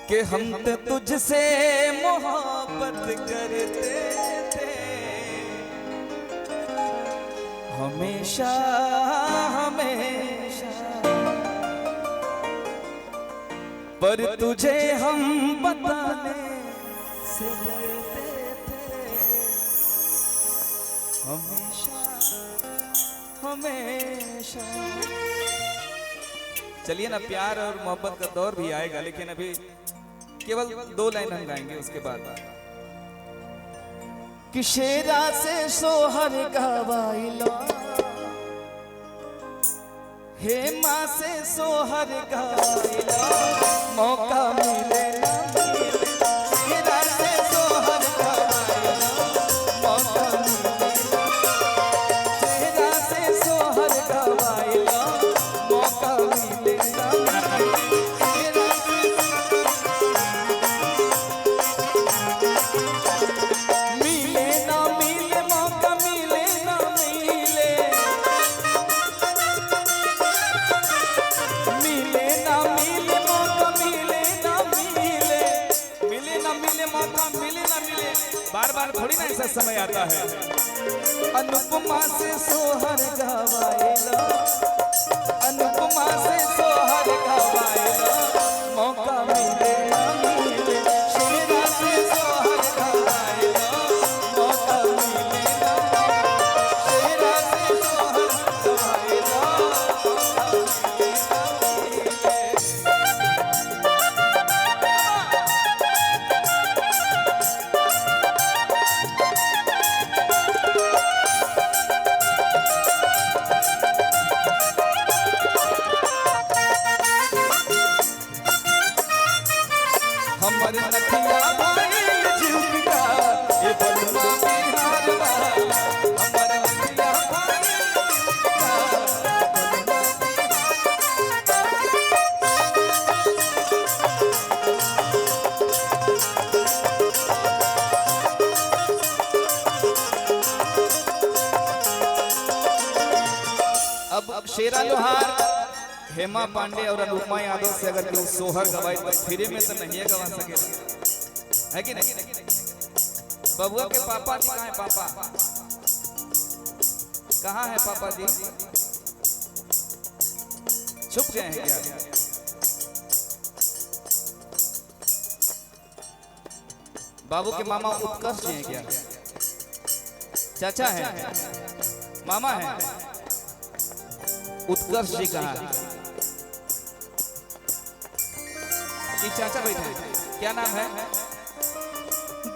कि हम तो तुझसे मोहब्बत करते थे हमेशा हमेशा, पर तुझे हम बताने से डरते थे हमेशा हमेशा। चलिए ना, प्यार और मोहब्बत का दौर भी आएगा, लेकिन अभी केवल 2 लाइन हम गाएंगे, उसके बाद कि शेरा से सोहर गवाइलो, हे माँ से सोहर गवाइलो, मौका मिले ना मिले, शेरा से सोहर गवाइलो, मौका मिले, शेरा से सोहर गवाइलो, मौका मिले ना मिले, बार बार थोड़ी ना ऐसा समय आता है। अनुपमा से सोहर गवाइलो, अनुपमा से सोहर गवाइलो, मौका मिले ना मिले, शेरा से सोहर गवाइलो, मौका मिले ना मिले, शेरा से सोहर गवाइलो, मौका मिले ना मिले। हमर नथिया भाईल जीविका ए बलमा बिहार वाला, हमर नथिया भाईल जीविका बलमा बिहार। अब शेरा लोहार, हेमा पांडे और अनुपमा यादव से अगर कोई सोहर गवाए तो फिरे में तो नहीं गवा सकेगा, है कि नहीं? बबुआ के पापा जी कहाँ है? पापा कहाँ है? पापा जी छुप गए हैं क्या? बाबू के मामा उत्कर्ष जी हैं क्या? चाचा है? मामा है? उत्कर्ष जी कहाँ है? चाचा बैठे हैं, क्या नाम है?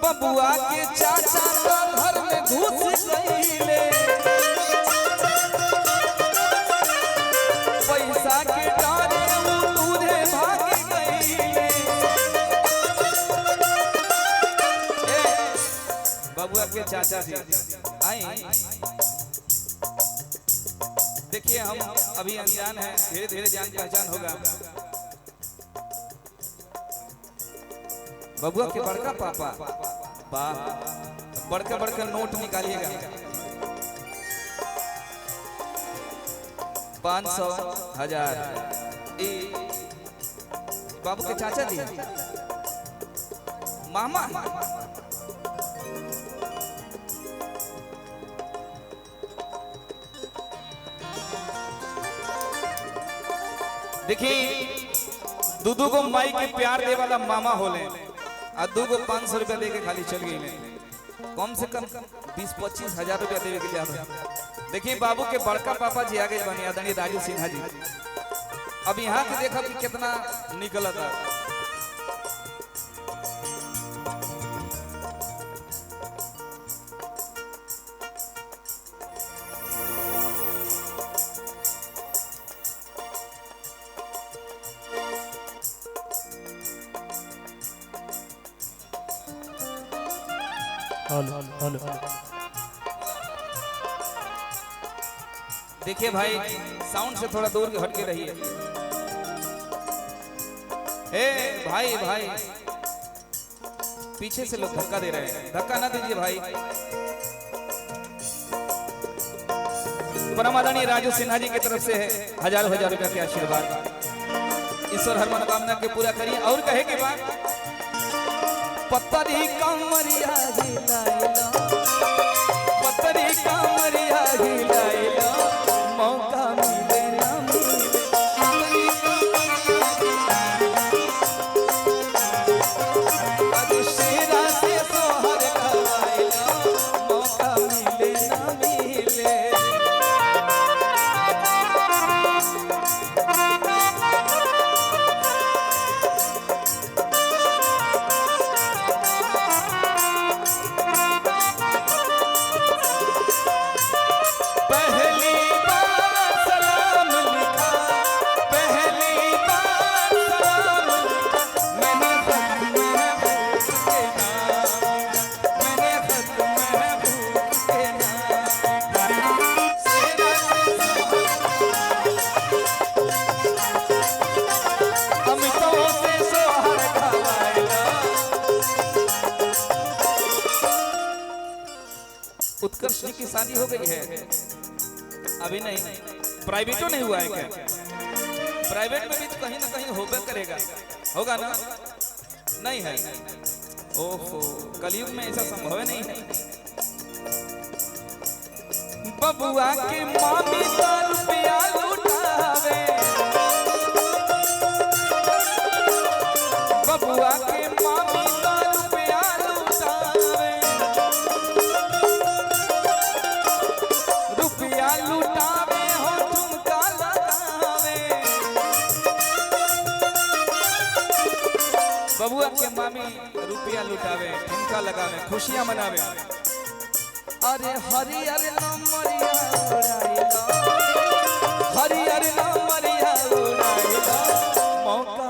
बबुआ के चाचा तो घर में घुस गईले, पैसा के डारे वो दूधे भाग गईले। बबुआ के चाचा जी आई, देखिए हम अभी अनजान हैं, धीरे धीरे जान पहचान होगा। बबुआ के बड़का पापा, वाह, बड़का बड़का नोट निकालिएगा, 500, 1000। बाबू के चाचा जी मामा, देखिए दूधू को माई के प्यार दे वाला मामा होले, और 2 को 500 रुपया दे के खाली चल गई, कम से कम 20-25 हजार रुपया देवे के लिए। देखिए बाबू के बड़का पापा जी आ गए बने, आदरणीय राजू सिन्हा जी। अब यहाँ के देखा कि कितना निकला था। देखिए भाई, साउंड से थोड़ा दूर हट के रहिए। भाई भाई, पीछे से लोग धक्का दे रहे हैं, धक्का ना दीजिए भाई। परम आदरणीय राजू सिन्हा जी की तरफ से है 1000 रुपया के आशीर्वाद। ईश्वर हर मनोकामना के पूरा करिए। और कहे के बाद पत्तरी कमरिया हिलाइला, पत्तरी कमरिया हिलाइला, मौका मिले ना मिले, आज शेरा से सोहर गवाइला, मौका मिले ना मिले। उत्कर्ष जी की शादी हो गई है? अभी नहीं, प्राइवेटो नहीं हुआ है क्या? प्राइवेट में भी तो कहीं ना कहीं होगा करेगा, होगा ना? नहीं है। ओहो, कलयुग में ऐसा संभव नहीं है। बबुआ के मामी तो रुपया लुटावे, बबुआ के मामी तो रुपया लुटावे, रुपया लुटावे हो ठुमका लगावे। बबुआ के मामी रुपया लुटावे, ठुमका लगावे, खुशियां मनावे। अरे हरियर नमरिया उड़ाइला, हरियर नमरिया उड़ाइला, मौका